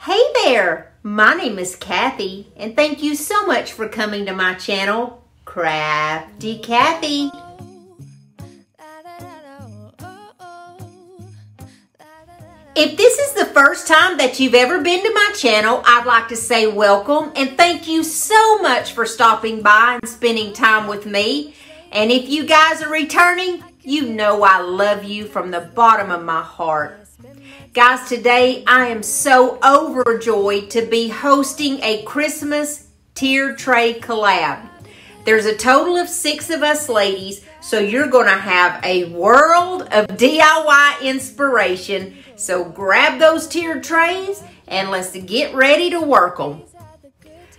Hey there, my name is Kathy, and thank you so much for coming to my channel, Crafty Kathy. If this is the first time that you've ever been to my channel, I'd like to say welcome and thank you so much for stopping by and spending time with me. And if you guys are returning, you know I love you from the bottom of my heart. Guys, today I am so overjoyed to be hosting a Christmas tier tray collab. There's a total of 6 of us ladies, so you're going to have a world of DIY inspiration. So grab those tiered trays and let's get ready to work them.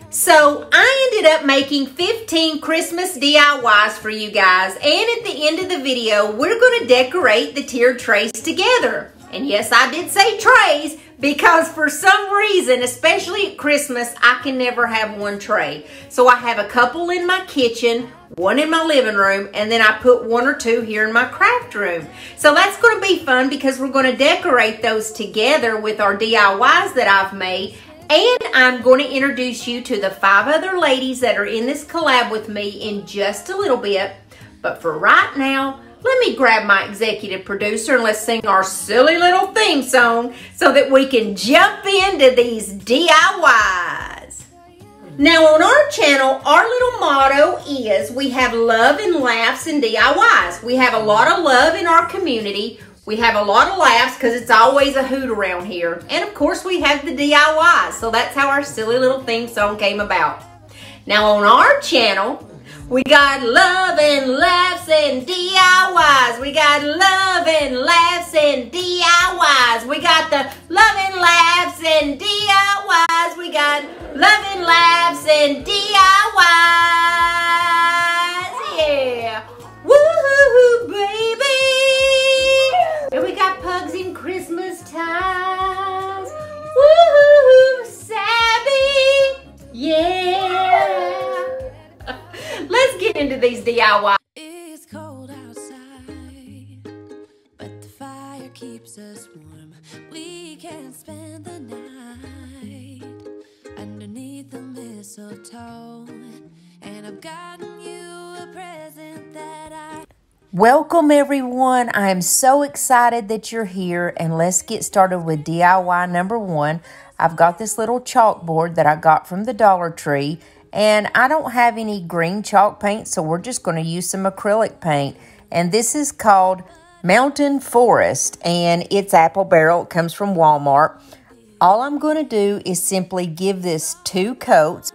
So I ended up making 15 Christmas DIYs for you guys, and at the end of the video, we're going to decorate the tiered trays together. And yes, I did say trays because for some reason, especially at Christmas, I can never have one tray. So I have a couple in my kitchen, one in my living room, and then I put 1 or 2 here in my craft room. So that's going to be fun because we're going to decorate those together with our DIYs that I've made. And I'm going to introduce you to the 5 other ladies that are in this collab with me in just a little bit. But for right now, let me grab my executive producer and let's sing our silly little theme song so that we can jump into these DIYs. Now on our channel, our little motto is we have love and laughs and DIYs. We have a lot of love in our community. We have a lot of laughs because it's always a hoot around here. And of course we have the DIYs. So that's how our silly little theme song came about. Now on our channel, we got love and laughs and DIYs. We got love and laughs and DIYs. We got the love and laughs and DIYs. We got love and laughs and DIYs. Yeah. Woohoo, baby. And we got pugs in Christmas ties. Woohoo, Sabby. Yeah. Let's get into these DIY. It's cold outside, but the fire keeps us warm. We can spend the night underneath the mistletoe. And I've gotten you a present that I... Welcome everyone. I am so excited that you're here, and let's get started with DIY number 1. I've got this little chalkboard that I got from the Dollar Tree. And I don't have any green chalk paint, so we're just going to use some acrylic paint. And this is called Mountain Forest, and it's apple barrel. It comes from Walmart. All I'm going to do is simply give this 2 coats.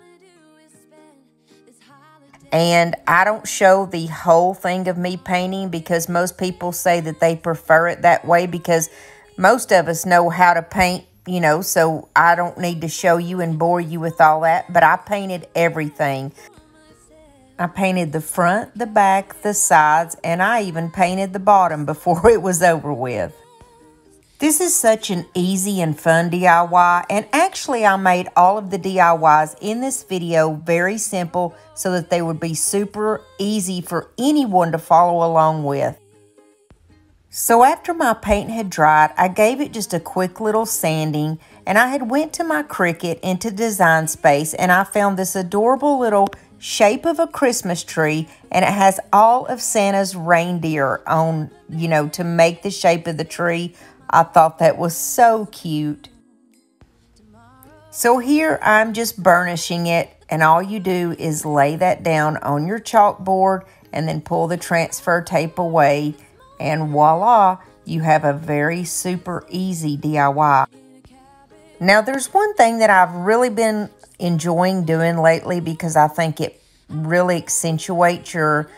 And I don't show the whole thing of me painting because most people say that they prefer it that way because most of us know how to paint, you know, so I don't need to show you and bore you with all that. But I painted everything. I painted the front, the back, the sides, and I even painted the bottom before it was over with. This is such an easy and fun DIY, and actually I made all of the DIYs in this video very simple so that they would be super easy for anyone to follow along with. So after my paint had dried, I gave it just a quick little sanding, and I had went to my Cricut into Design Space, and I found this adorable little shape of a Christmas tree, and it has all of Santa's reindeer on, you know, to make the shape of the tree. I thought that was so cute. So here I'm just burnishing it, and all you do is lay that down on your chalkboard and then pull the transfer tape away. And voila, you have a very super easy DIY. Now there's one thing that I've really been enjoying doing lately because I think it really accentuates your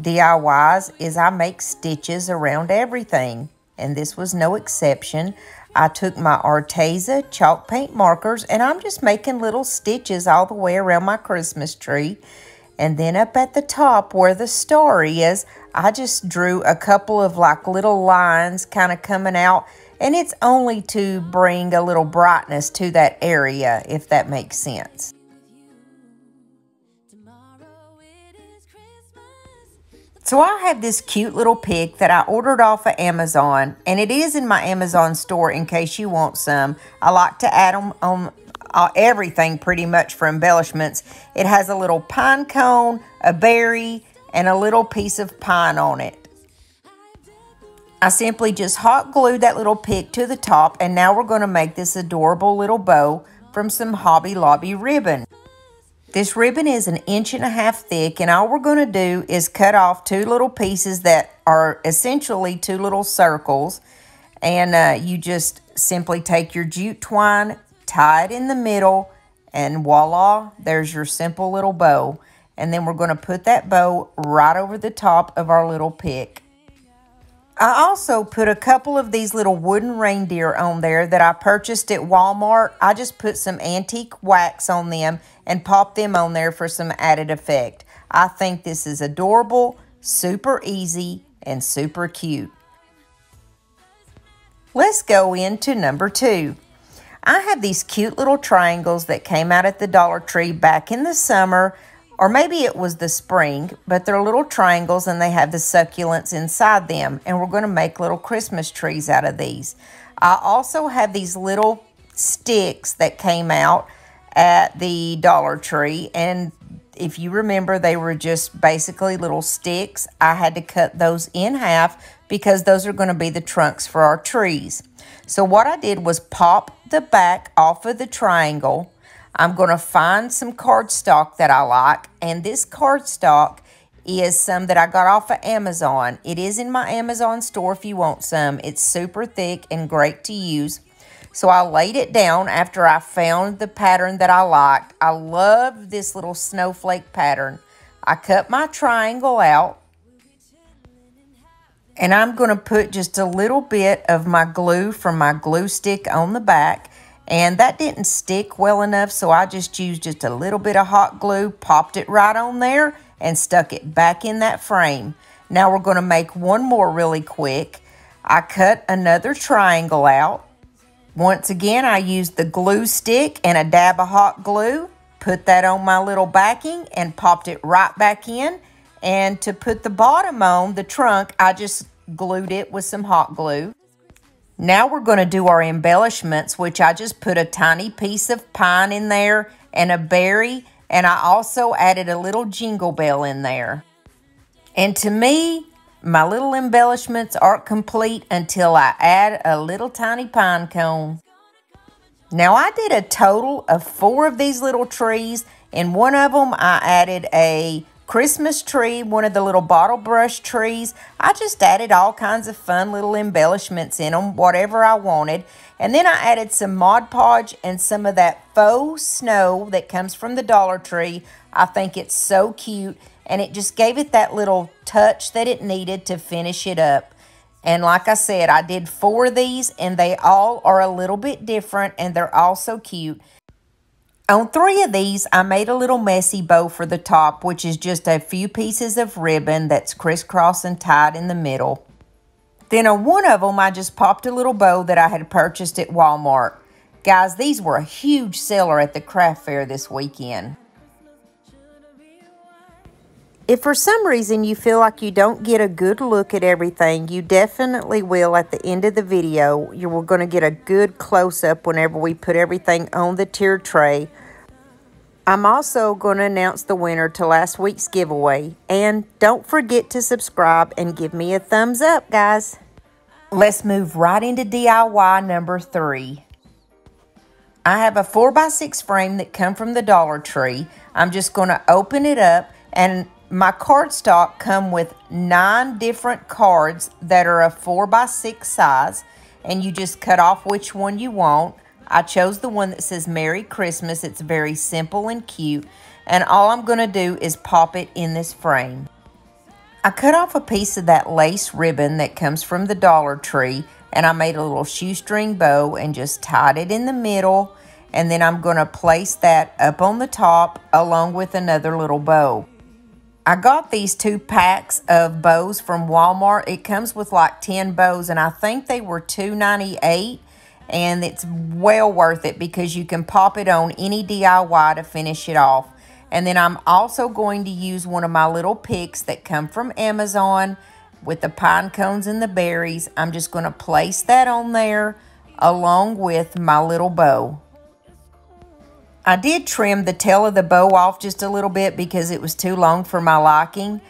DIYs is I make stitches around everything. And this was no exception. I took my Arteza chalk paint markers and I'm just making little stitches all the way around my Christmas tree. And then up at the top where the star is, I just drew a couple of like little lines kind of coming out. And it's only to bring a little brightness to that area, if that makes sense. So I have this cute little pick that I ordered off of Amazon, and it is in my Amazon store in case you want some. I like to add them on everything pretty much for embellishments. It has a little pine cone, a berry, and a little piece of pine on it. I simply just hot glued that little pick to the top, and now we're going to make this adorable little bow from some Hobby Lobby ribbon. This ribbon is 1.5 inches thick, and all we're going to do is cut off 2 little pieces that are essentially 2 little circles. And you just simply take your jute twine, tie it in the middle, and voila, there's your simple little bow. And then we're going to put that bow right over the top of our little pick. I also put a couple of these little wooden reindeer on there that I purchased at Walmart. I just put some antique wax on them and popped them on there for some added effect. I think this is adorable, super easy, and super cute. Let's go into number 2. I have these cute little triangles that came out at the Dollar Tree back in the summer, or maybe it was the spring, but they're little triangles and they have the succulents inside them, and we're going to make little Christmas trees out of these. I also have these little sticks that came out at the Dollar Tree, and if you remember, they were just basically little sticks. I had to cut those in half because those are going to be the trunks for our trees. So what I did was pop the back off of the triangle. I'm going to find some cardstock that I like, and this cardstock is some that I got off of Amazon. It is in my Amazon store if you want some. It's super thick and great to use. So I laid it down after I found the pattern that I liked. I love this little snowflake pattern. I cut my triangle out, and I'm going to put just a little bit of my glue from my glue stick on the back. And that didn't stick well enough, so I just used just a little bit of hot glue, popped it right on there, and stuck it back in that frame. Now we're going to make one more really quick. I cut another triangle out. Once again, I used the glue stick and a dab of hot glue, put that on my little backing, and popped it right back in. And to put the bottom on, the trunk, I just glued it with some hot glue. Now we're going to do our embellishments, which I just put a tiny piece of pine in there and a berry, and I also added a little jingle bell in there. And to me, my little embellishments aren't complete until I add a little tiny pine cone. Now I did a total of 4 of these little trees. In one of them, I added a Christmas tree, one of the little bottle brush trees. I just added all kinds of fun little embellishments in them, whatever I wanted. And then I added some Mod Podge and some of that faux snow that comes from the Dollar Tree. I think it's so cute, and it just gave it that little touch that it needed to finish it up. And like I said, I did 4 of these, and they all are a little bit different, and they're all so cute. On 3 of these, I made a little messy bow for the top, which is just a few pieces of ribbon that's crisscross and tied in the middle. Then on one of them, I just popped a little bow that I had purchased at Walmart. Guys, these were a huge seller at the craft fair this weekend. If for some reason you feel like you don't get a good look at everything, you definitely will at the end of the video. You're going to get a good close-up whenever we put everything on the tier tray. I'm also going to announce the winner to last week's giveaway. And don't forget to subscribe and give me a thumbs up, guys. Let's move right into DIY number 3. I have a 4x6 frame that come from the Dollar Tree. I'm just going to open it up, and my cardstock come with 9 different cards that are a 4x6 size, and you just cut off which one you want. I chose the one that says Merry Christmas. It's very simple and cute, and all I'm going to do is pop it in this frame. I cut off a piece of that lace ribbon that comes from the Dollar Tree, and I made a little shoestring bow and just tied it in the middle, and then I'm going to place that up on the top along with another little bow. I got these 2 packs of bows from Walmart. It comes with like 10 bows, and I think they were $2.98, and it's well worth it because you can pop it on any DIY to finish it off. And then I'm also going to use one of my little picks that come from Amazon with the pine cones and the berries. I'm just going to place that on there along with my little bow. I did trim the tail of the bow off just a little bit because it was too long for my liking.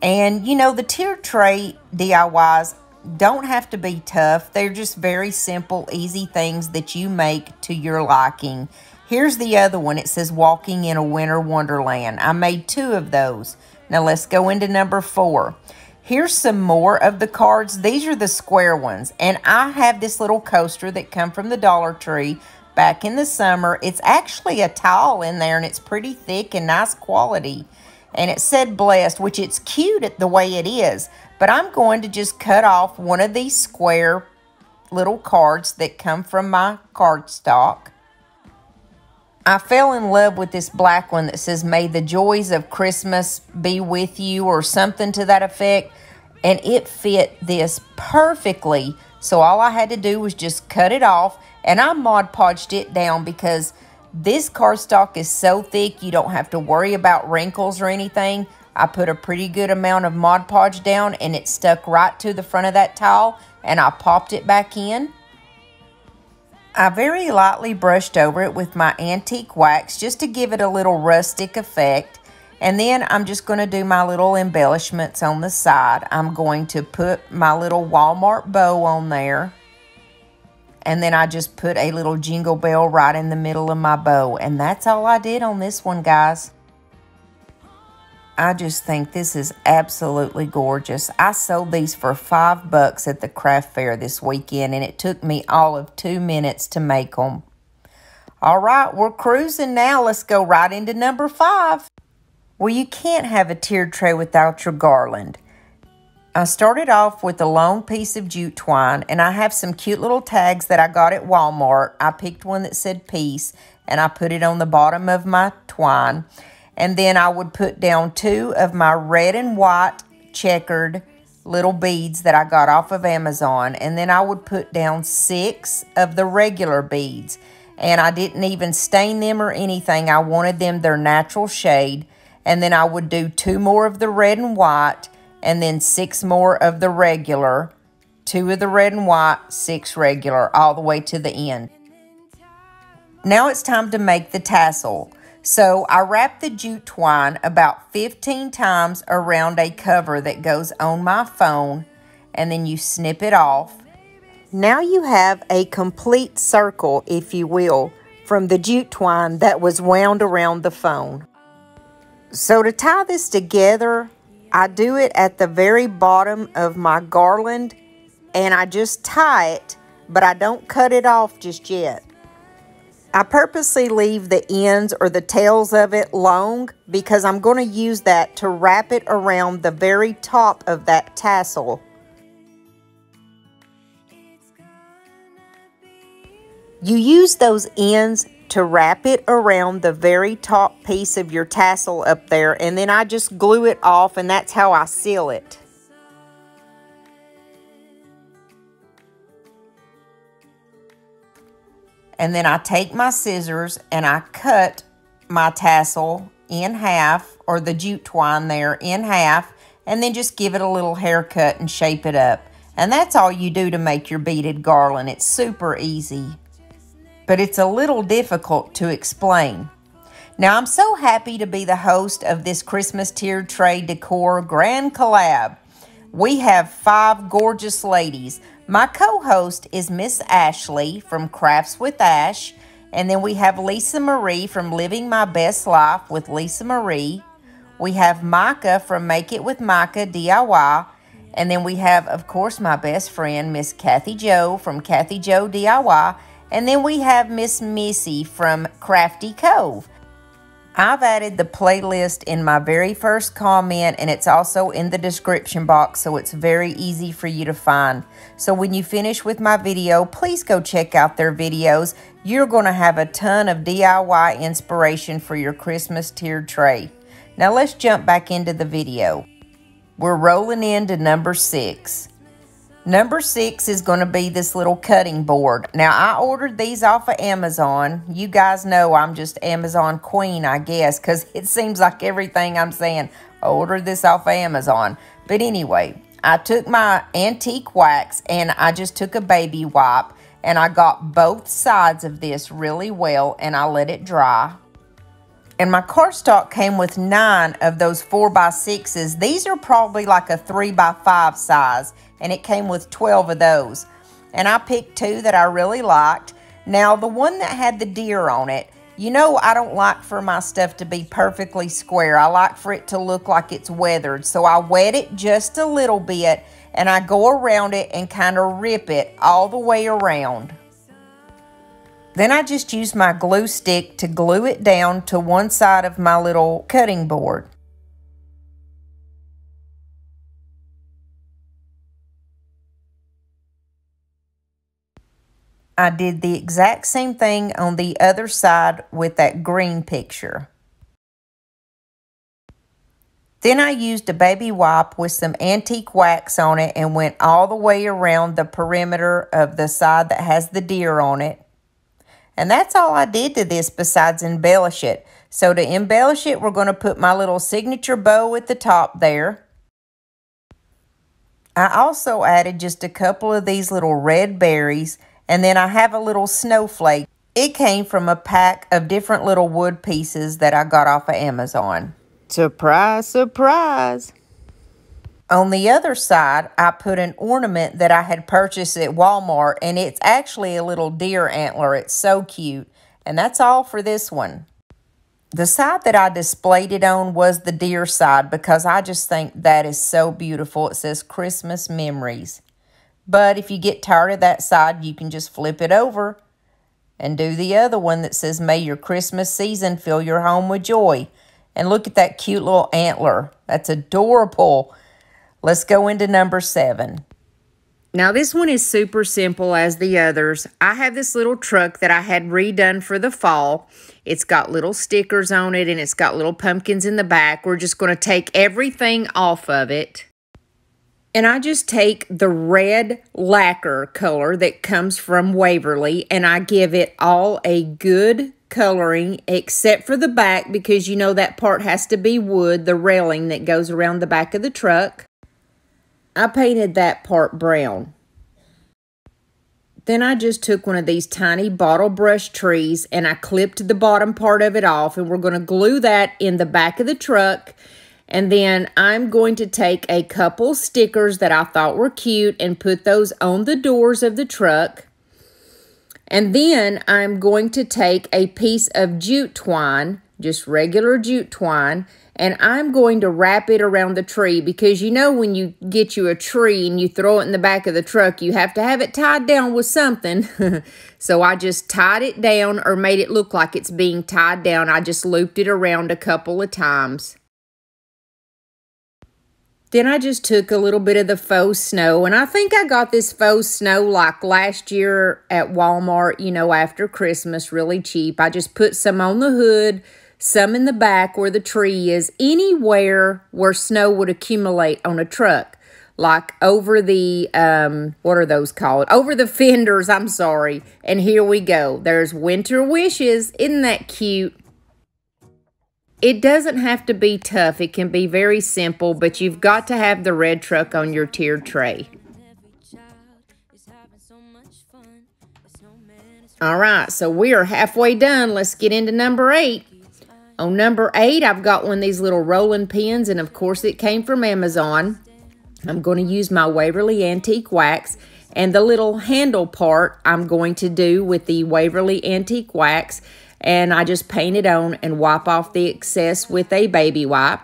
And you know, the tiered tray DIYs don't have to be tough. They're just very simple, easy things that you make to your liking. Here's the other one. It says Walking in a Winter Wonderland. I made 2 of those. Now let's go into number 4. Here's some more of the cards. These are the square ones. And I have this little coaster that come from the Dollar Tree back in the summer. It's actually a towel in there, and it's pretty thick and nice quality. And it said blessed, which it's cute the way it is. But I'm going to just cut off one of these square little cards that come from my cardstock. I fell in love with this black one that says, "May the joys of Christmas be with you," or something to that effect. And it fit this perfectly. So all I had to do was just cut it off. And I Mod Podged it down because this cardstock is so thick you don't have to worry about wrinkles or anything. I put a pretty good amount of Mod Podge down and it stuck right to the front of that towel, and I popped it back in. I very lightly brushed over it with my antique wax just to give it a little rustic effect. And then I'm just going to do my little embellishments on the side. I'm going to put my little Walmart bow on there. And then I just put a little jingle bell right in the middle of my bow. And that's all I did on this one, guys. I just think this is absolutely gorgeous. I sold these for $5 at the craft fair this weekend, and it took me all of 2 minutes to make them. All right, we're cruising now. Let's go right into number 5. Well, you can't have a tiered tray without your garland. I started off with a long piece of jute twine, and I have some cute little tags that I got at Walmart. I picked one that said peace, and I put it on the bottom of my twine. And then I would put down 2 of my red and white checkered little beads that I got off of Amazon. And then I would put down 6 of the regular beads. And I didn't even stain them or anything. I wanted them their natural shade. And then I would do 2 more of the red and white, and then 6 more of the regular. 2 of the red and white, 6 regular, all the way to the end. Now it's time to make the tassel. So I wrap the jute twine about 15 times around a cover that goes on my phone, and then you snip it off. Now you have a complete circle, if you will, from the jute twine that was wound around the phone. So to tie this together, I do it at the very bottom of my garland, and I just tie it, but I don't cut it off just yet. I purposely leave the ends or the tails of it long because I'm going to use that to wrap it around the very top of that tassel. You use those ends to wrap it around the very top piece of your tassel up there, and then I just glue it off, and that's how I seal it. And then I take my scissors and I cut my tassel in half, or the jute twine there in half, and then just give it a little haircut and shape it up. And that's all you do to make your beaded garland. It's super easy, but it's a little difficult to explain. Now, I'm so happy to be the host of this Christmas tiered tray decor grand collab. We have 5 gorgeous ladies. My co-host is Miss Ashley from Crafts with Ash. And then we have Lisa Marie from Living My Best Life with Lisa Marie. We have Micah from Make It with Micah DIY. And then we have, of course, my best friend, Miss Kathy Jo from Kathy Jo DIY. And then we have Miss Missy from Crafty Cove. I've added the playlist in my very first comment, and it's also in the description box, so it's very easy for you to find. So when you finish with my video, please go check out their videos. You're going to have a ton of DIY inspiration for your Christmas tiered tray. Now let's jump back into the video. We're rolling into number 6. Number 6 is going to be this little cutting board. Now, I ordered these off of Amazon. You guys know I'm just Amazon queen, I guess, because it seems like everything I'm saying, I ordered this off of Amazon. But anyway, I took my antique wax and I just took a baby wipe and I got both sides of this really well and I let it dry. And my cardstock came with 9 of those 4x6s. These are probably like a 3x5 size. And it came with 12 of those. And I picked 2 that I really liked. Now, the one that had the deer on it, you know I don't like for my stuff to be perfectly square. I like for it to look like it's weathered. So I wet it just a little bit, and I go around it and kind of rip it all the way around. Then I just use my glue stick to glue it down to one side of my little cutting board. I did the exact same thing on the other side with that green picture. Then I used a baby wipe with some antique wax on it and went all the way around the perimeter of the side that has the deer on it. And that's all I did to this besides embellish it. So to embellish it, we're going to put my little signature bow at the top there. I also added just a couple of these little red berries. And then I have a little snowflake. It came from a pack of different little wood pieces that I got off of Amazon. Surprise, surprise. On the other side, I put an ornament that I had purchased at Walmart, and it's actually a little deer antler. It's so cute. And that's all for this one. The side that I displayed it on was the deer side because I just think that is so beautiful. It says Christmas Memories. But if you get tired of that side, you can just flip it over and do the other one that says, May your Christmas season fill your home with joy. And look at that cute little antler. That's adorable. Let's go into number 7. Now, this one is super simple as the others. I have this little truck that I had redone for the fall. It's got little stickers on it, and it's got little pumpkins in the back. We're just going to take everything off of it. And I just take the red lacquer color that comes from Waverly, and I give it all a good coloring, except for the back, because you know that part has to be wood, the railing that goes around the back of the truck. I painted that part brown. Then I just took one of these tiny bottle brush trees, and I clipped the bottom part of it off, and we're going to glue that in the back of the truck. And then I'm going to take a couple stickers that I thought were cute and put those on the doors of the truck. And then I'm going to take a piece of jute twine, just regular jute twine, and I'm going to wrap it around the tree because you know when you get you a tree and you throw it in the back of the truck, you have to have it tied down with something. So I just tied it down or made it look like it's being tied down. I just looped it around a couple of times. Then I just took a little bit of the faux snow, and I think I got this faux snow like last year at Walmart, you know, after Christmas, really cheap. I just put some on the hood, some in the back where the tree is, anywhere where snow would accumulate on a truck, like over the, what are those called? Over the fenders, I'm sorry. And here we go. There's Winter Wishes. Isn't that cute? It doesn't have to be tough. It can be very simple, but you've got to have the red truck on your tiered tray. All right, so we are halfway done. Let's get into number 8. On number 8, I've got one of these little rolling pins, and of course it came from Amazon. I'm going to use my Waverly Antique Wax, and the little handle part I'm going to do with the Waverly Antique Wax. And I just paint it on and wipe off the excess with a baby wipe.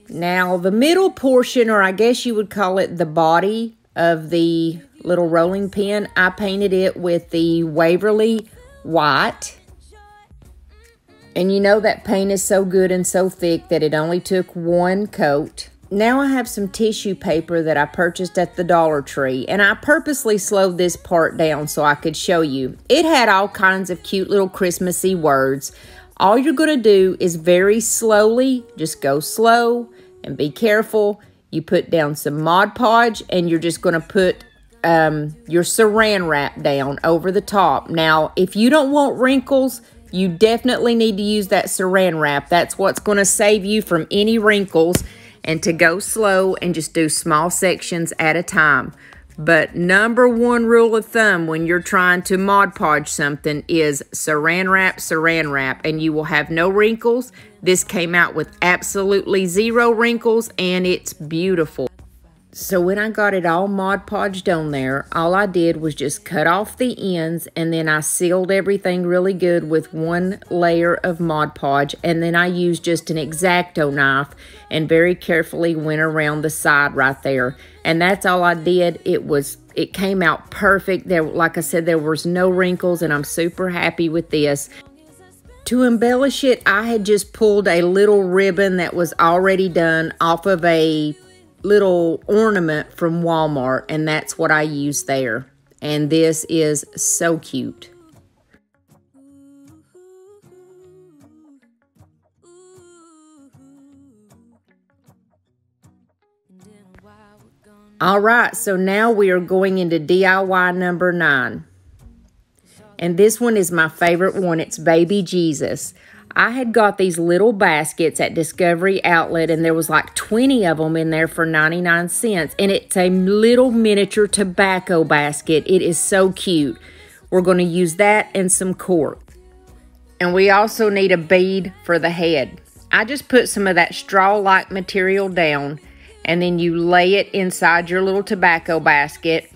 Now, the middle portion, or I guess you would call it the body of the little rolling pin, I painted it with the Waverly White. And you know that paint is so good and so thick that it only took one coat. Now I have some tissue paper that I purchased at the Dollar Tree, and I purposely slowed this part down so I could show you. It had all kinds of cute little Christmassy words. All you're going to do is very slowly, just go slow and be careful. You put down some Mod Podge, and you're just going to put your Saran Wrap down over the top. Now, if you don't want wrinkles, you definitely need to use that Saran Wrap. That's what's going to save you from any wrinkles, and to go slow and just do small sections at a time. But number one rule of thumb when you're trying to Mod Podge something is Saran Wrap, and you will have no wrinkles. This came out with absolutely 0 wrinkles, and it's beautiful. So when I got it all Mod Podged on there, all I did was just cut off the ends, and then I sealed everything really good with 1 layer of Mod Podge, and then I used just an X-Acto knife and very carefully went around the side right there. And that's all I did. It came out perfect. Like I said, there was no wrinkles, and I'm super happy with this. To embellish it, I had just pulled a little ribbon that was already done off of a little ornament from Walmart, and that's what I used there. And this is so cute. All right, so now we are going into DIY number 9. And this one is my favorite one. It's Baby Jesus. I had got these little baskets at Discovery Outlet, and there was like 20 of them in there for 99 cents. And it's a little miniature tobacco basket. It is so cute. We're going to use that and some cork. And we also need a bead for the head. I just put some of that straw-like material down, and then you lay it inside your little tobacco basket.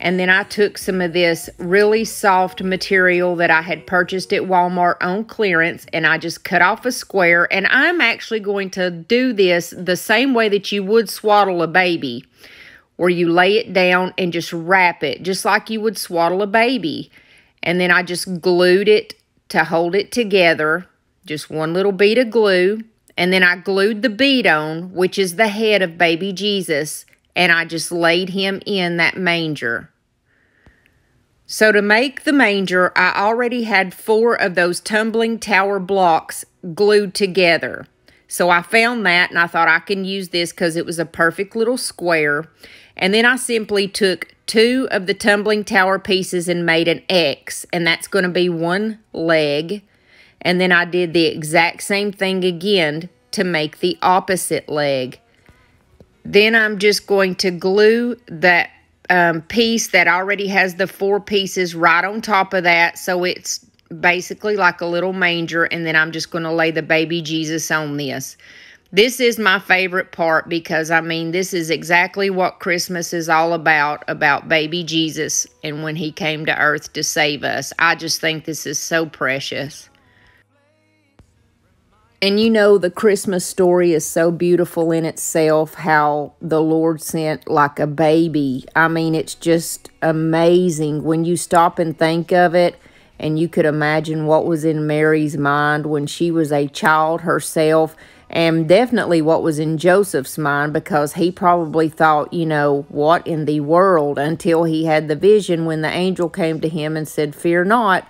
And then I took some of this really soft material that I had purchased at Walmart on clearance, and I just cut off a square. And I'm actually going to do this the same way that you would swaddle a baby, where you lay it down and just wrap it, just like you would swaddle a baby. And then I just glued it to hold it together, just 1 little bead of glue. And then I glued the bead on, which is the head of baby Jesus, and I just laid him in that manger. So to make the manger, I already had 4 of those tumbling tower blocks glued together. So I found that, and I thought I can use this because it was a perfect little square. And then I simply took 2 of the tumbling tower pieces and made an X, and that's going to be 1 leg. And then I did the exact same thing again to make the opposite leg. Then I'm just going to glue that piece that already has the 4 pieces right on top of that, so it's basically like a little manger. And then I'm just going to lay the baby Jesus on this. This is my favorite part because, I mean, this is exactly what Christmas is all about baby Jesus and when he came to earth to save us. I just think this is so precious. And you know, the Christmas story is so beautiful in itself, how the Lord sent like a baby. I mean, it's just amazing when you stop and think of it, and you could imagine what was in Mary's mind when she was a child herself, and definitely what was in Joseph's mind, because he probably thought, you know, what in the world, until he had the vision when the angel came to him and said, "Fear not,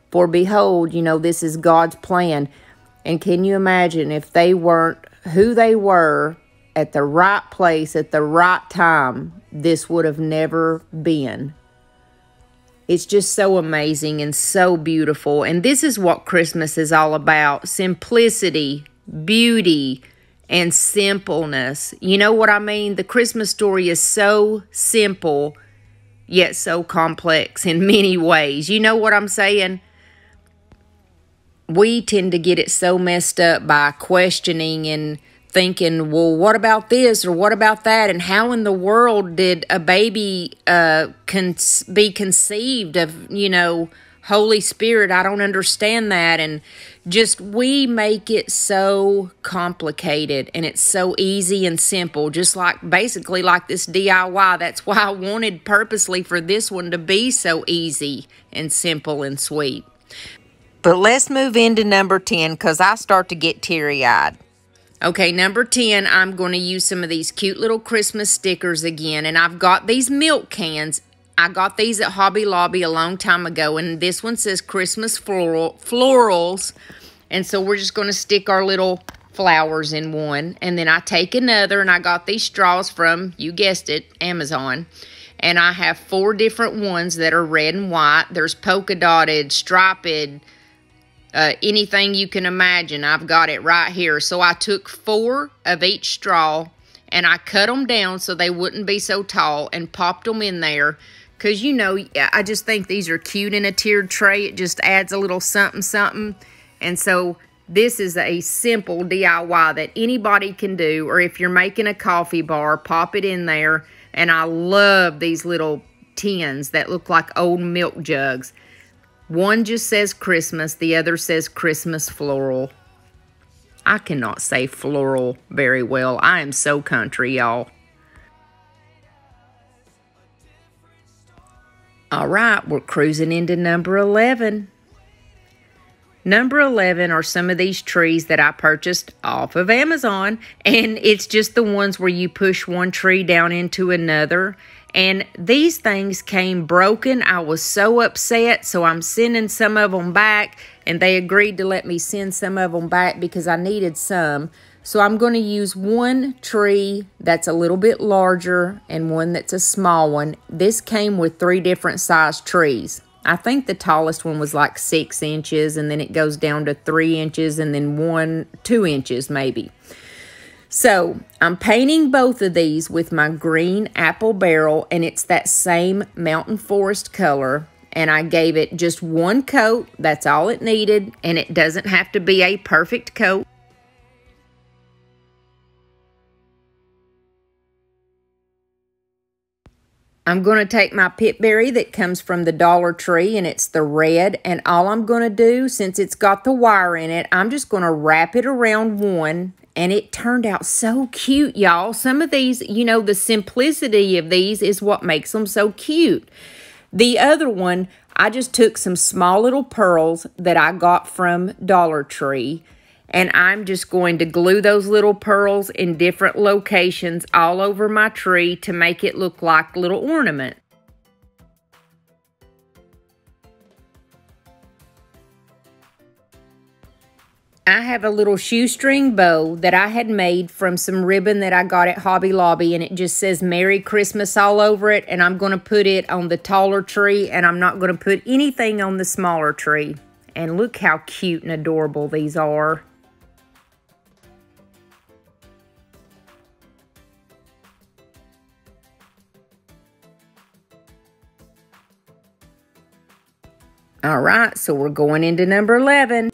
for behold, you know, this is God's plan." And can you imagine if they weren't who they were at the right place at the right time, this would have never been. It's just so amazing and so beautiful. And this is what Christmas is all about. Simplicity, beauty, and simpleness. You know what I mean? The Christmas story is so simple, yet so complex in many ways. You know what I'm saying? We tend to get it so messed up by questioning and thinking, well, what about this or what about that? And how in the world did a baby be conceived of, you know, Holy Spirit? I don't understand that. And just we make it so complicated, and it's so easy and simple, just like basically like this DIY. That's why I wanted purposely for this one to be so easy and simple and sweet. But let's move into number 10 because I start to get teary-eyed. Okay, number 10, I'm going to use some of these cute little Christmas stickers again. And I've got these milk cans. I got these at Hobby Lobby a long time ago. And this one says Christmas florals. And so we're just going to stick our little flowers in one. And then I take another, and I got these straws from, you guessed it, Amazon. And I have 4 different ones that are red and white. There's polka dotted, striped, anything you can imagine. I've got it right here. So I took 4 of each straw, and I cut them down so they wouldn't be so tall, and popped them in there. Because, you know, I just think these are cute in a tiered tray. It just adds a little something, something. And so this is a simple DIY that anybody can do. Or if you're making a coffee bar, pop it in there. And I love these little tins that look like old milk jugs. One just says Christmas. The other says Christmas floral. I cannot say floral very well. I am so country, y'all. All right, we're cruising into number 11. Number 11 are some of these trees that I purchased off of Amazon, and it's just the ones where you push one tree down into another. And these things came broken. I was so upset, so I'm sending some of them back, and they agreed to let me send some of them back because I needed some. So I'm going to use one tree that's a little bit larger and one that's a small one. This came with 3 different size trees. I think the tallest one was like 6 inches, and then it goes down to 3 inches, and then 2 inches maybe. So I'm painting both of these with my green apple barrel, and it's that same mountain forest color. And I gave it just 1 coat. That's all it needed, and it doesn't have to be a perfect coat. I'm going to take my pitberry that comes from the Dollar Tree, and it's the red, and all I'm going to do, since it's got the wire in it, I'm just going to wrap it around one, and it turned out so cute, y'all. Some of these, you know, the simplicity of these is what makes them so cute. The other one, I just took some small little pearls that I got from Dollar Tree, and I'm just going to glue those little pearls in different locations all over my tree to make it look like a little ornament. I have a little shoestring bow that I had made from some ribbon that I got at Hobby Lobby, and it just says Merry Christmas all over it, and I'm going to put it on the taller tree, and I'm not going to put anything on the smaller tree. And look how cute and adorable these are. All right, so we're going into number 11.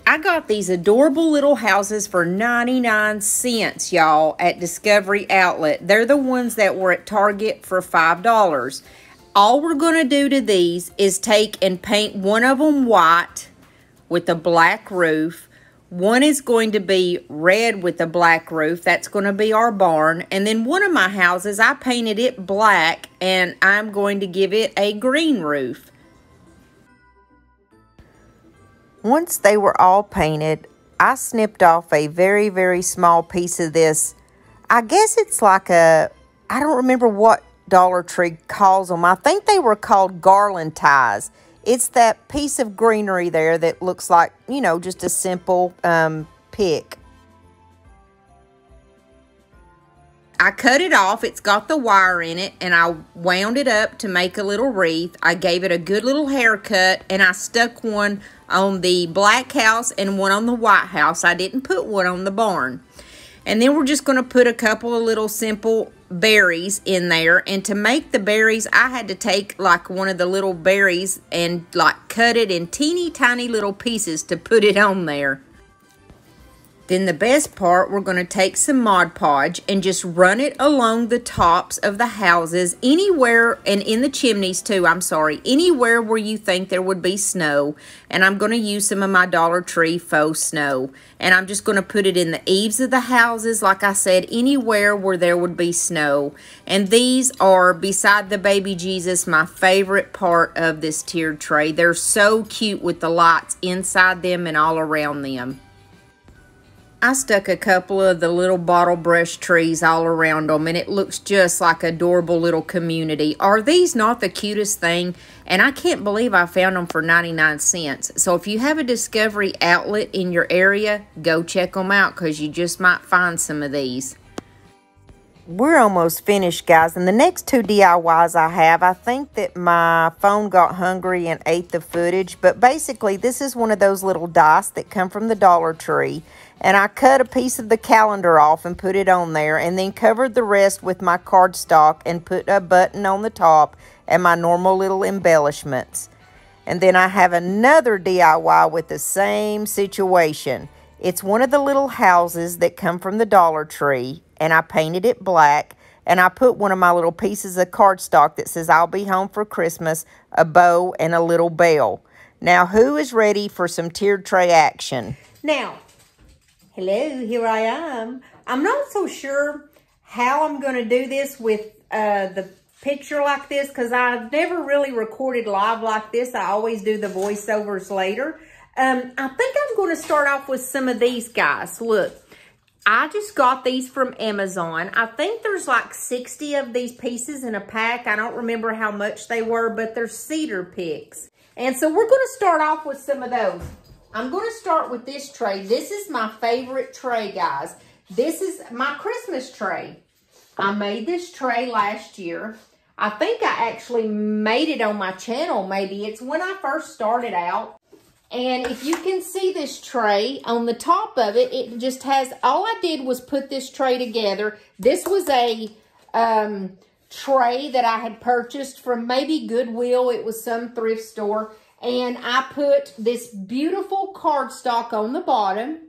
I got these adorable little houses for 99 cents, y'all, at Discovery Outlet. They're the ones that were at Target for $5. All we're going to do to these is take and paint one of them white with a black roof. One is going to be red with a black roof. That's going to be our barn. And then one of my houses, I painted it black, and I'm going to give it a green roof. Once they were all painted, I snipped off a very, very small piece of this. I guess it's like I don't remember what Dollar Tree calls them. I think they were called garland ties. It's that piece of greenery there that looks like, you know, just a simple pick. I cut it off. It's got the wire in it, and I wound it up to make a little wreath. I gave it a good little haircut, and I stuck one on the black house and one on the white house. I didn't put one on the barn. And then we're just going to put a couple of little simple berries in there. And to make the berries, I had to take like one of the little berries and like cut it in teeny tiny little pieces to put it on there. Then the best part, we're going to take some Mod Podge and just run it along the tops of the houses, anywhere, and in the chimneys too, I'm sorry, anywhere where you think there would be snow. And I'm going to use some of my Dollar Tree faux snow. And I'm just going to put it in the eaves of the houses, like I said, anywhere where there would be snow. And these are, beside the baby Jesus, my favorite part of this tiered tray. They're so cute with the lights inside them and all around them. I stuck a couple of the little bottle brush trees all around them, and it looks just like an adorable little community. Are these not the cutest thing? And I can't believe I found them for 99 cents. So if you have a Discovery outlet in your area, go check them out because you just might find some of these. We're almost finished, guys, and the next two DIYs I have, I think that my phone got hungry and ate the footage, but basically this is one of those little dice that come from the Dollar Tree, and I cut a piece of the calendar off and put it on there, and then covered the rest with my cardstock and put a button on the top and my normal little embellishments. And then I have another DIY with the same situation. It's one of the little houses that come from the Dollar Tree, and I painted it black, and I put one of my little pieces of cardstock that says I'll be home for Christmas, a bow, and a little bell. Now, who is ready for some tiered tray action? Now, hello, here I am. I'm not so sure how I'm going to do this with the picture like this, because I've never really recorded live like this. I always do the voiceovers later. I think I'm going to start off with some of these guys. Look, I just got these from Amazon. I think there's like 60 of these pieces in a pack. I don't remember how much they were, but they're cedar picks. And so we're going to start off with some of those. I'm going to start with this tray. This is my favorite tray, guys. This is my Christmas tray. I made this tray last year. I think I actually made it on my channel, maybe. It's when I first started out. And if you can see this tray, on the top of it, it just has, all I did was put this tray together. This was a tray that I had purchased from maybe Goodwill. It was some thrift store. And I put this beautiful cardstock on the bottom.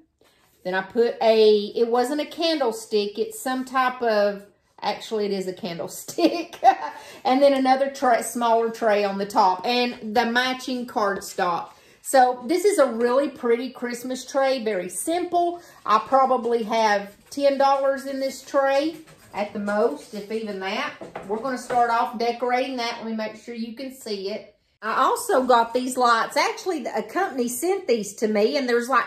Then I put it wasn't a candlestick. It's some type of, actually it is a candlestick. And then another tray, smaller tray on the top. And the matching cardstock. So this is a really pretty Christmas tray, very simple. I probably have $10 in this tray at the most, if even that. We're going to start off decorating that. Let me make sure you can see it. I also got these lights. Actually, a company sent these to me, and there's like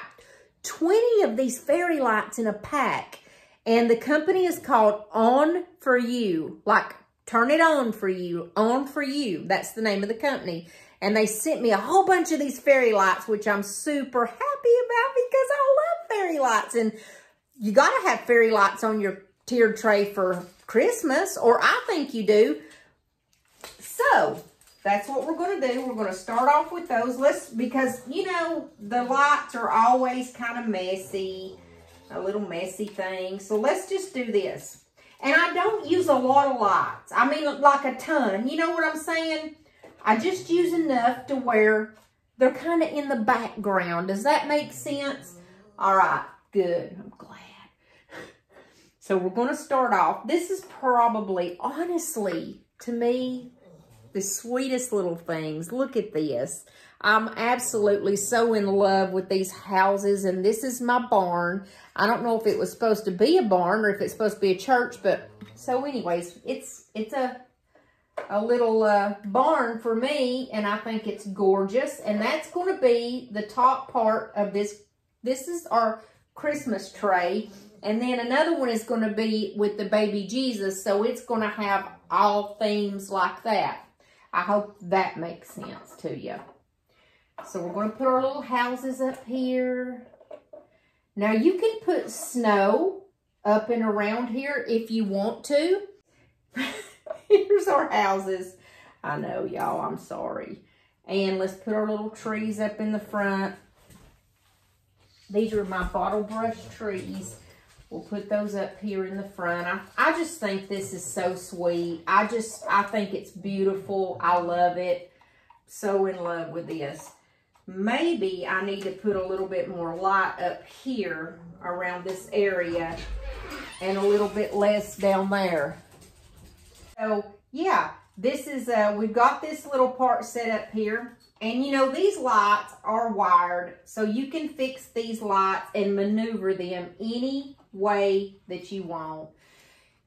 20 of these fairy lights in a pack. And the company is called Onforu, like turn it on for you, Onforu. That's the name of the company. And they sent me a whole bunch of these fairy lights, which I'm super happy about because I love fairy lights. And you got to have fairy lights on your tiered tray for Christmas, or I think you do. So that's what we're going to do. We're going to start off with those. Because, you know, the lights are always kind of messy, a little messy thing. So let's just do this. And I don't use a lot of lights. I mean, like a ton. You know what I'm saying? I just use enough to where they're kind of in the background. Does that make sense? All right, good. I'm glad. So we're going to start off. This is probably, honestly, to me, the sweetest little things. Look at this. I'm absolutely so in love with these houses, and this is my barn. I don't know if it was supposed to be a barn or if it's supposed to be a church, but so anyways, it's a little barn for me, and I think it's gorgeous. And that's going to be the top part of this. This is our Christmas tray, and then another one is going to be with the baby Jesus, so it's going to have all themes like that. I hope that makes sense to you. So we're going to put our little houses up here. Now you can put snow up and around here if you want to. Here's our houses. I know, y'all, I'm sorry. And let's put our little trees up in the front. These are my bottle brush trees. We'll put those up here in the front. I just think this is so sweet. I think it's beautiful. I love it. So in love with this. Maybe I need to put a little bit more light up here around this area and a little bit less down there. So, yeah, this is, we've got this little part set up here. And, you know, these lights are wired, so you can fix these lights and maneuver them any way that you want.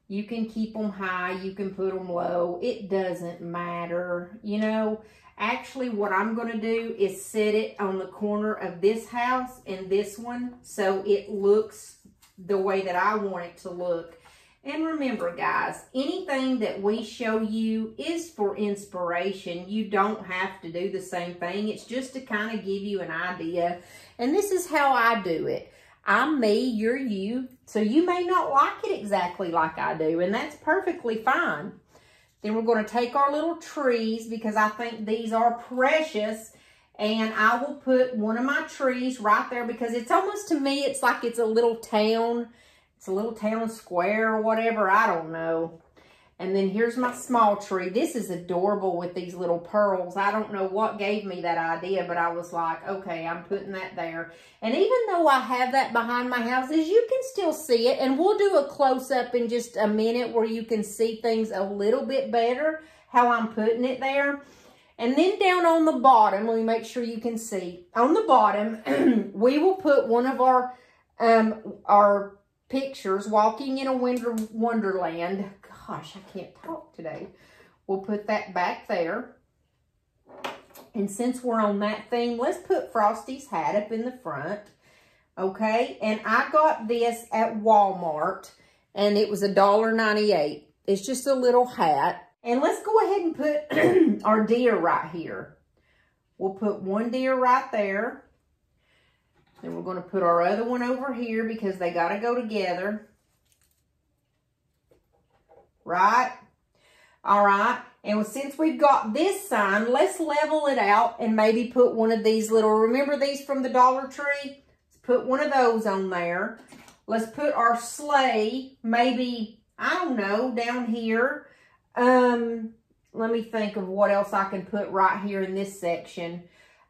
You can keep them high, you can put them low. It doesn't matter, you know. Actually, what I'm going to do is set it on the corner of this house and this one so it looks the way that I want it to look. And remember, guys, anything that we show you is for inspiration. You don't have to do the same thing. It's just to kind of give you an idea. And this is how I do it. I'm me, you're you. So you may not like it exactly like I do, and that's perfectly fine. Then we're going to take our little trees because I think these are precious. And I will put one of my trees right there because it's almost, to me, it's like it's a little town. It's a little town square or whatever. I don't know. And then here's my small tree. This is adorable with these little pearls. I don't know what gave me that idea, but I was like, okay, I'm putting that there. And even though I have that behind my house, as you can still see it, and we'll do a close-up in just a minute where you can see things a little bit better, how I'm putting it there. And then down on the bottom, let me make sure you can see. On the bottom, we will put one of our pictures, Walking in a Wonderland. Gosh, I can't talk today. We'll put that back there. And since we're on that theme, let's put Frosty's hat up in the front. Okay, and I got this at Walmart, and it was $1.98. It's just a little hat. And let's go ahead and put our deer right here. We'll put one deer right there. Then we're going to put our other one over here because they got to go together. Right? All right. And since we've got this sign, let's level it out and maybe put one of these little, remember these from the Dollar Tree? Let's put one of those on there. Let's put our sleigh, maybe, I don't know, down here. Let me think of what else I can put right here in this section.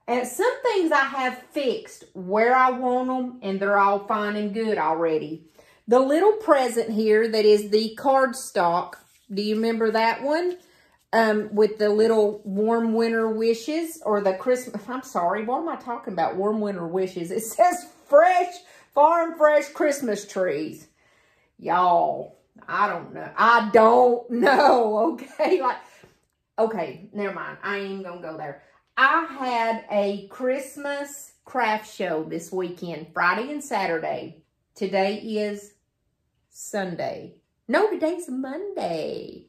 And some things I have fixed where I want them, and they're all fine and good already. The little present here that is the cardstock. Do you remember that one? With the little warm winter wishes, or the Christmas, I'm sorry, what am I talking about? Warm winter wishes. It says fresh, farm fresh Christmas trees. Y'all, I don't know. I don't know, okay? Like, okay, never mind. I ain't gonna go there. I had a Christmas craft show this weekend, Friday and Saturday. Today is Sunday. No, today's Monday.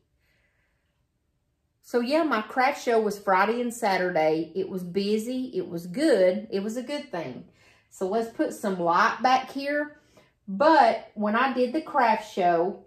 So yeah, my craft show was Friday and Saturday. It was busy. It was good. It was a good thing. So let's put some light back here. But when I did the craft show,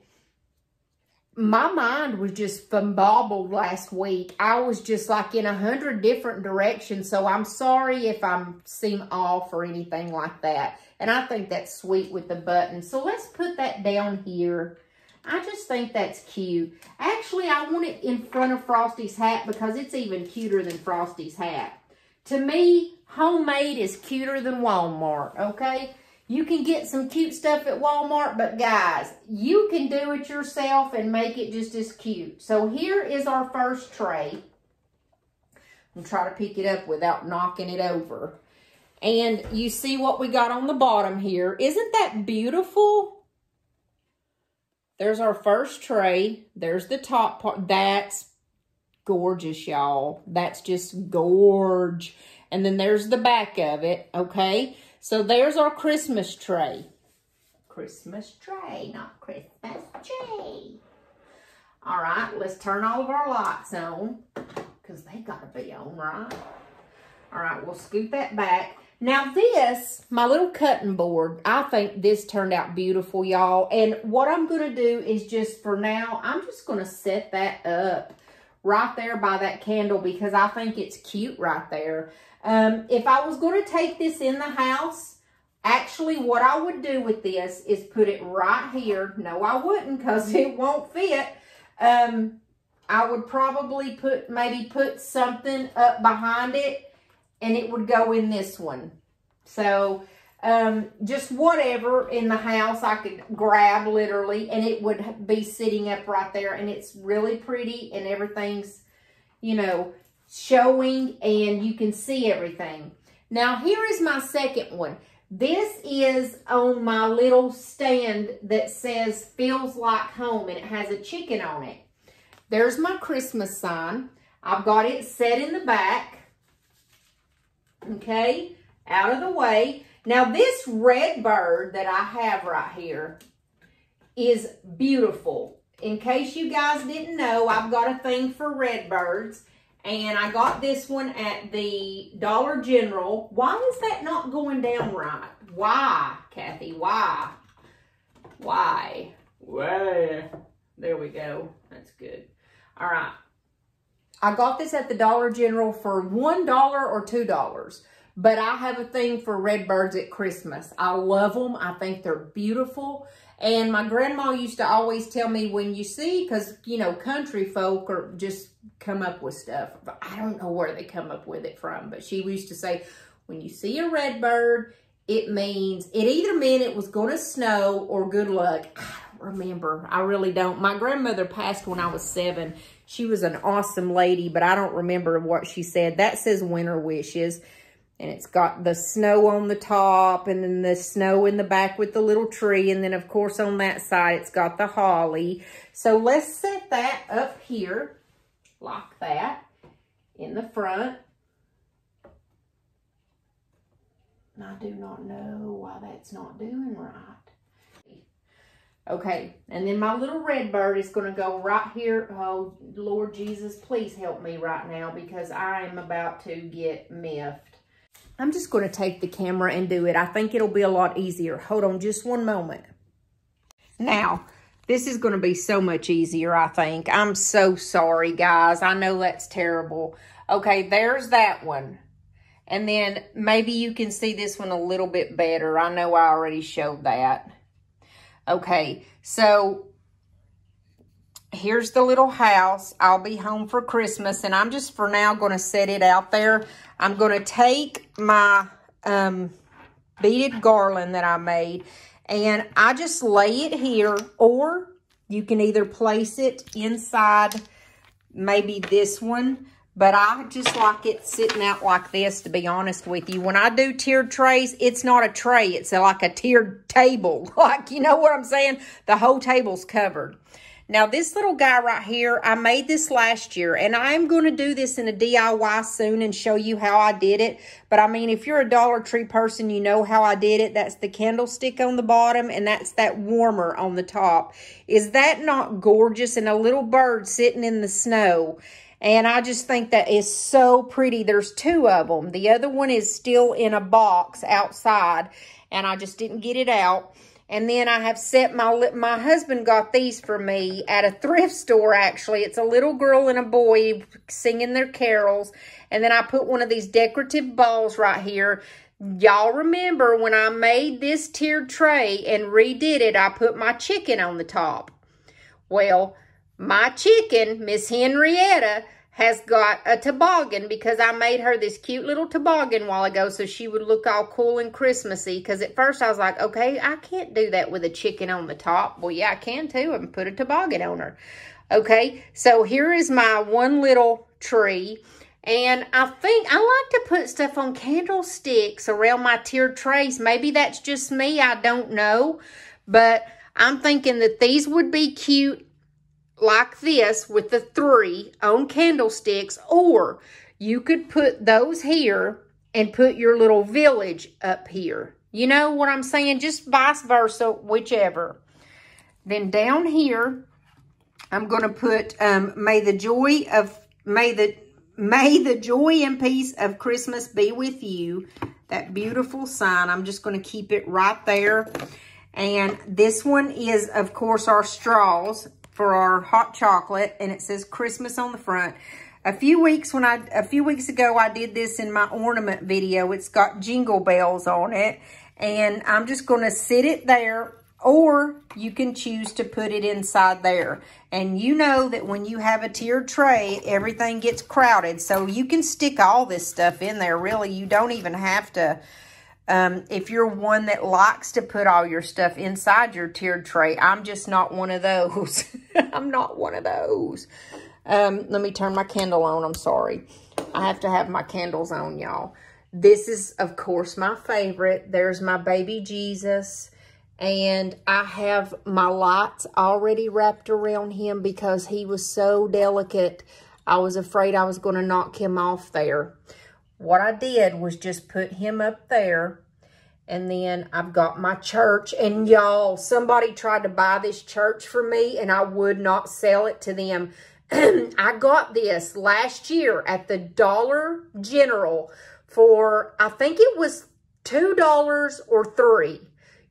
my mind was just fumbled last week. I was just like in 100 different directions. So I'm sorry if I seem off or anything like that. And I think that's sweet with the button. So let's put that down here. I just think that's cute. Actually, I want it in front of Frosty's hat because it's even cuter than Frosty's hat. To me, homemade is cuter than Walmart, okay? You can get some cute stuff at Walmart, but guys, you can do it yourself and make it just as cute. So here is our first tray. I'm try to pick it up without knocking it over. And you see what we got on the bottom here. Isn't that beautiful? There's our first tray. There's the top part. That's gorgeous, y'all. That's just gorge. And then there's the back of it, okay? So there's our Christmas tray. Christmas tray, not Christmas tree. All right, let's turn all of our lights on because they got to be on, right? All right, we'll scoot that back. Now this, my little cutting board, I think this turned out beautiful, y'all. And what I'm going to do is just for now, I'm just going to set that up right there by that candle because I think it's cute right there. If I was going to take this in the house, actually what I would do with this is put it right here. No, I wouldn't because it won't fit. I would probably maybe put something up behind it and it would go in this one. So just whatever in the house I could grab literally and it would be sitting up right there, and it's really pretty and everything's, you know, showing and you can see everything. Now here is my second one. This is on my little stand that says feels like home, and it has a chicken on it. There's my Christmas sign. I've got it set in the back. Okay, out of the way. Now this red bird that I have right here is beautiful. In case you guys didn't know, I've got a thing for red birds. And I got this one at the Dollar General. Why is that not going down right? Why, Kathy? Why? Why? Why? There we go. That's good. All right. I got this at the Dollar General for $1 or $2. But I have a thing for red birds at Christmas. I love them. I think they're beautiful. And my grandma used to always tell me, when you see, because, you know, country folk are just come up with stuff. I don't know where they come up with it from. But she used to say, when you see a red bird, it either meant it was going to snow or good luck. I don't remember. I really don't. My grandmother passed when I was 7. She was an awesome lady, but I don't remember what she said. That says winter wishes. And it's got the snow on the top and then the snow in the back with the little tree. And then, of course, on that side, it's got the holly. So let's set that up here like that in the front. And I do not know why that's not doing right. Okay, and then my little red bird is going to go right here. Oh, Lord Jesus, please help me right now because I am about to get miffed. I'm just going to take the camera and do it. I think it'll be a lot easier. Hold on just one moment. Now, this is going to be so much easier, I think. I'm so sorry, guys. I know that's terrible. Okay, there's that one. And then maybe you can see this one a little bit better. I know I already showed that. Okay, so here's the little house. I'll be home for Christmas, and I'm just for now going to set it out there. I'm going to take my beaded garland that I made, and I just lay it here, or you can either place it inside maybe this one, but I just like it sitting out like this, to be honest with you. When I do tiered trays, it's not a tray. It's like a tiered table. Like, you know what I'm saying? The whole table's covered. Now, this little guy right here, I made this last year, and I am going to do this in a DIY soon and show you how I did it. But, I mean, if you're a Dollar Tree person, you know how I did it. That's the candlestick on the bottom, and that's that warmer on the top. Is that not gorgeous? And a little bird sitting in the snow. And I just think that is so pretty. There's 2 of them. The other one is still in a box outside, and I just didn't get it out. And then I have set my husband got these for me at a thrift store, actually. It's a little girl and a boy singing their carols. And then I put one of these decorative balls right here. Y'all remember when I made this tiered tray and redid it, I put my chicken on the top. Well, my chicken, Miss Henrietta, has got a toboggan because I made her this cute little toboggan a while ago so she would look all cool and Christmassy. Because at first I was like, okay, I can't do that with a chicken on the top. Well, yeah, I can too, and put a toboggan on her. Okay, so here is my one little tree. And I think I like to put stuff on candlesticks around my tiered trays. Maybe that's just me, I don't know. But I'm thinking that these would be cute like this with the 3 on candlesticks, or you could put those here and put your little village up here. You know what I'm saying? Just vice versa, whichever. Then down here, I'm going to put may the joy and peace of Christmas be with you. That beautiful sign. I'm just going to keep it right there. And this one is, of course, our straws for our hot chocolate, and it says Christmas on the front. A few weeks ago, I did this in my ornament video. It's got jingle bells on it, and I'm just going to sit it there, or you can choose to put it inside there. And you know that when you have a tiered tray, everything gets crowded, so you can stick all this stuff in there. Really, you don't even have to. If you're one that likes to put all your stuff inside your tiered tray, I'm just not one of those. I'm not one of those. Let me turn my candle on. I'm sorry. I have to have my candles on, y'all. This is, of course, my favorite. There's my baby Jesus. And I have my lights already wrapped around him because he was so delicate. I was afraid I was going to knock him off there. What I did was just put him up there. And then I've got my church. And y'all, somebody tried to buy this church for me and I would not sell it to them. I got this last year at the Dollar General for, I think it was $2 or $3.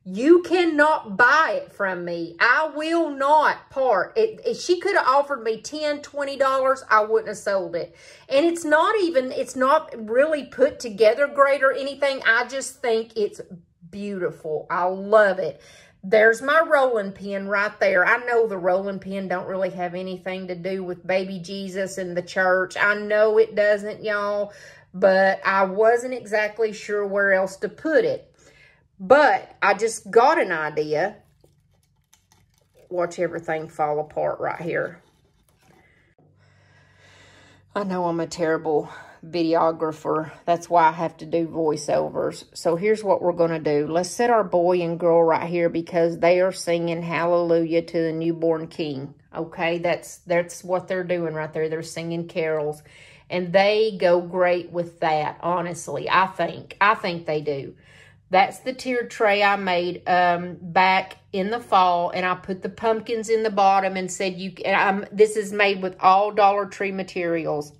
You cannot buy it from me. I will not part. If she could have offered me $10, $20, I wouldn't have sold it. And it's not really put together great or anything. I just think it's beautiful. I love it. There's my rolling pin right there. I know the rolling pin don't really have anything to do with baby Jesus and the church. I know it doesn't, y'all, but I wasn't exactly sure where else to put it. But I just got an idea. Watch everything fall apart right here. I know I'm a terrible videographer. That's why I have to do voiceovers. So here's what we're going to do. Let's set our boy and girl right here because they are singing hallelujah to the newborn king. Okay, that's what they're doing right there. They're singing carols. And they go great with that, honestly. I think they do. That's the tiered tray I made back in the fall, and I put the pumpkins in the bottom and said, this is made with all Dollar Tree materials.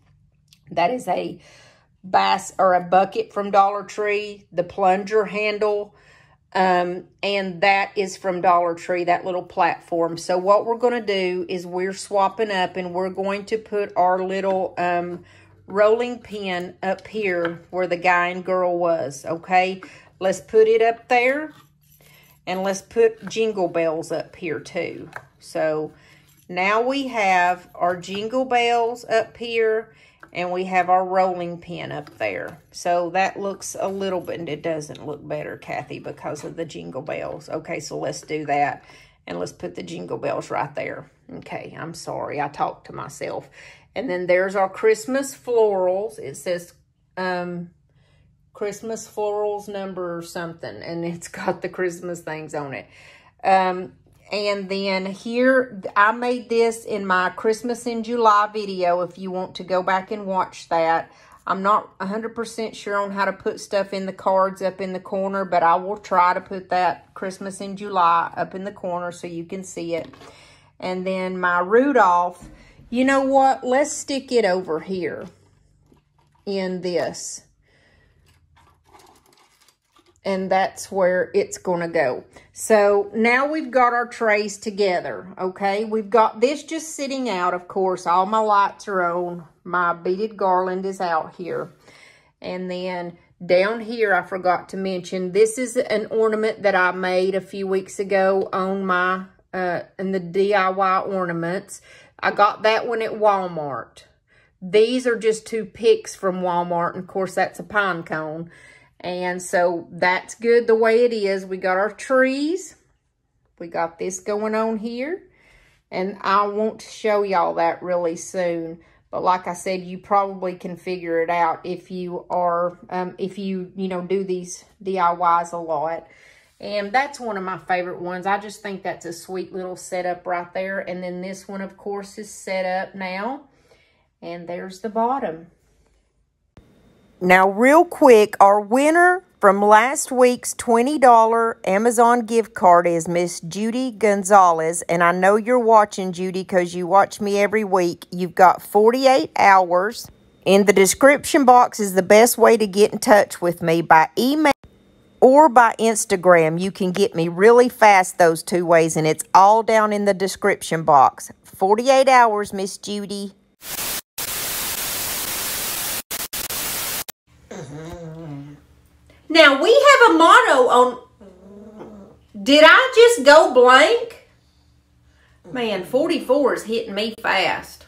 That is a bucket from Dollar Tree, the plunger handle, and that is from Dollar Tree, that little platform. So what we're going to do is we're swapping up, and we're going to put our little rolling pin up here where the guy and girl was, okay? Let's put it up there, and let's put jingle bells up here too. So now we have our jingle bells up here, and we have our rolling pin up there. So that looks a little bit, and it doesn't look better, Kathy, because of the jingle bells. Okay, so let's do that, and let's put the jingle bells right there. Okay, I'm sorry, I talked to myself. And then there's our Christmas florals. It says Christmas florals number something, and it's got the Christmas things on it. And then here, I made this in my Christmas in July video, if you want to go back and watch that. I'm not 100% sure on how to put stuff in the cards up in the corner, but I will try to put that Christmas in July up in the corner so you can see it. And then my Rudolph, you know what? Let's stick it over here in this. And that's where it's going to go. So now we've got our trays together, okay? We've got this just sitting out, of course. All my lights are on. My beaded garland is out here. And then down here, I forgot to mention, this is an ornament that I made a few weeks ago on my, in the DIY ornaments. I got that one at Walmart. These are just 2 picks from Walmart. And of course, that's a pine cone. And so that's good the way it is. We got our trees. We got this going on here. And I want to show y'all that really soon. But like I said, you probably can figure it out if you are, you know, do these DIYs a lot. And that's one of my favorite ones. I just think that's a sweet little setup right there. And then this one, of course, is set up now. And there's the bottom. Now, real quick, our winner from last week's $20 Amazon gift card is Miss Judy Gonzalez. And I know you're watching, Judy, because you watch me every week. You've got 48 hours. In the description box is the best way to get in touch with me by email or by Instagram. You can get me really fast those 2 ways, and it's all down in the description box. 48 hours, Miss Judy. Now, we have a motto on... Did I just go blank? Man, 44 is hitting me fast.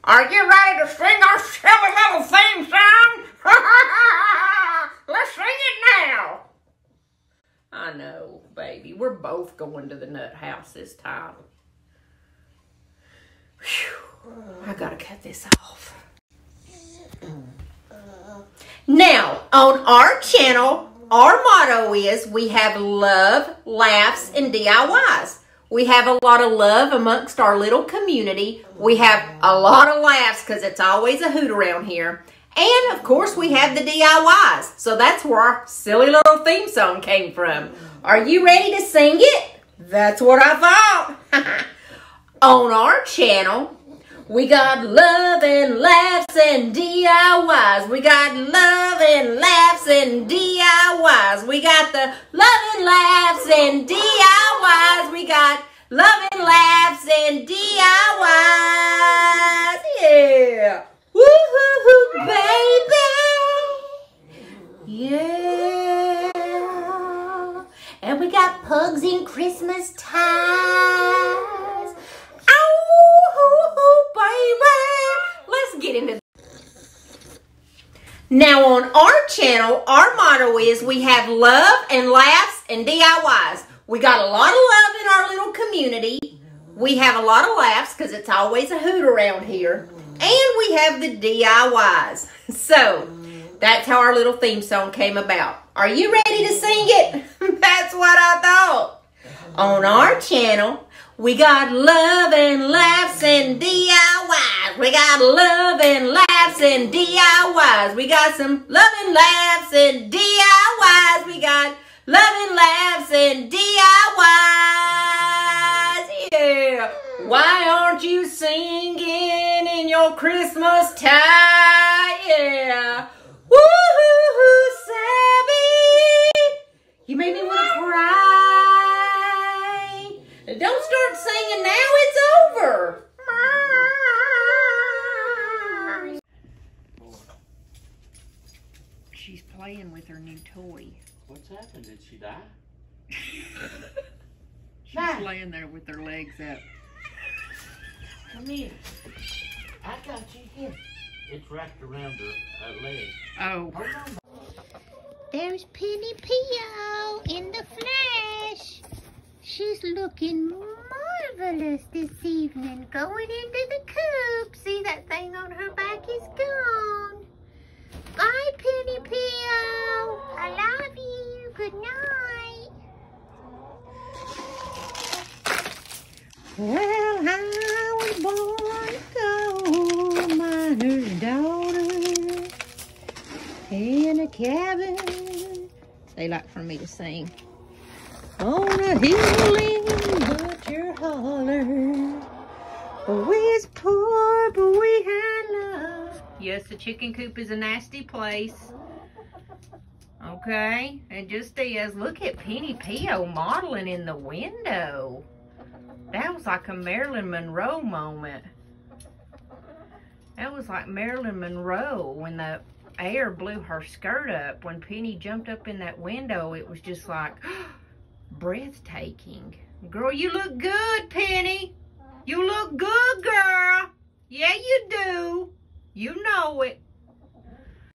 Are you ready to sing our silly little theme song? Let's sing it now. I know, baby. We're both going to the nut house this time. Whew. I gotta cut this off. Now, on our channel, our motto is we have love, laughs, and DIYs. We have a lot of love amongst our little community. We have a lot of laughs because it's always a hoot around here. And, of course, we have the DIYs. So that's where our silly little theme song came from. Are you ready to sing it? That's what I thought. On our channel, we got love and laughs and DIYs. We got love and laughs and DIYs. We got the love and laughs and DIYs. We got love and laughs and DIYs. Yeah. Woo-hoo-hoo, baby. Yeah. And we got pugs in Christmas ties. Oh, baby. Let's get into this. Now on our channel, our motto is we have love and laughs and DIYs. We got a lot of love in our little community. We have a lot of laughs because it's always a hoot around here. And we have the DIYs. So, that's how our little theme song came about. Are you ready to sing it? That's what I thought. On our channel, we got love and laughs and DIYs. We got love and laughs and DIYs. We got some love and laughs and DIYs. We got love and laughs and DIYs. Yeah. Why aren't you singing in your Christmas time? Yeah. Woo-hoo-hoo, Savvy. You made me want to cry. Don't start singing now. It's over. She's playing with her new toy. What's happened? Did she die? She's laying there with her legs up. Come here. I got you here. It's wrapped around her leg. Oh. There's Penny Pio in the flesh. She's looking marvelous this evening. Going into the coop. See, that thing on her back is gone. Bye, Penny Pio. I love you. Good night. Well, I was born a coal miner's daughter in a cabin. They like for me to sing. On a hill in Butcher Holler. We was poor, but we had love. Yes, the chicken coop is a nasty place. Okay, it just is. Look at Penny Pio modeling in the window. That was like a Marilyn Monroe moment. That was like Marilyn Monroe when the air blew her skirt up. When Penny jumped up in that window, it was just like breathtaking. Girl, you look good, Penny. You look good, girl. Yeah, you do. You know it.